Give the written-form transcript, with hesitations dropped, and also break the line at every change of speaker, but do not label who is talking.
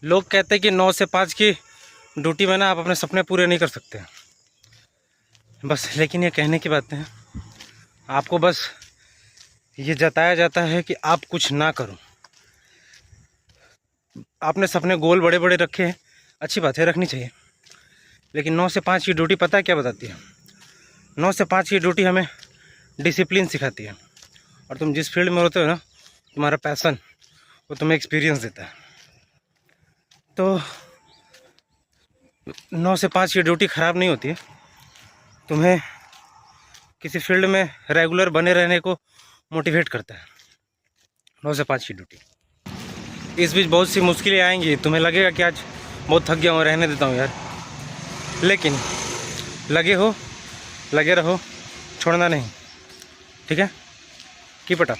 लोग कहते हैं कि 9 से 5 की ड्यूटी में ना आप अपने सपने पूरे नहीं कर सकते बस, लेकिन ये कहने की बातें हैं। आपको बस ये जताया जाता है कि आप कुछ ना करो। आपने सपने गोल बड़े बड़े रखे हैं, अच्छी बात है, रखनी चाहिए, लेकिन 9 से 5 की ड्यूटी पता है क्या बताती है? 9 से 5 की ड्यूटी हमें डिसिप्लिन सिखाती है। और तुम जिस फील्ड में होते हो ना, तुम्हारा पैसन वो तुम्हें एक्सपीरियंस देता है। तो 9 से 5 की ड्यूटी ख़राब नहीं होती है, तुम्हें किसी फील्ड में रेगुलर बने रहने को मोटिवेट करता है 9 से 5 की ड्यूटी। इस बीच बहुत सी मुश्किलें आएंगी, तुम्हें लगेगा कि आज बहुत थक गया हूँ, रहने देता हूँ यार, लेकिन लगे रहो, छोड़ना नहीं, ठीक है? Keep it up.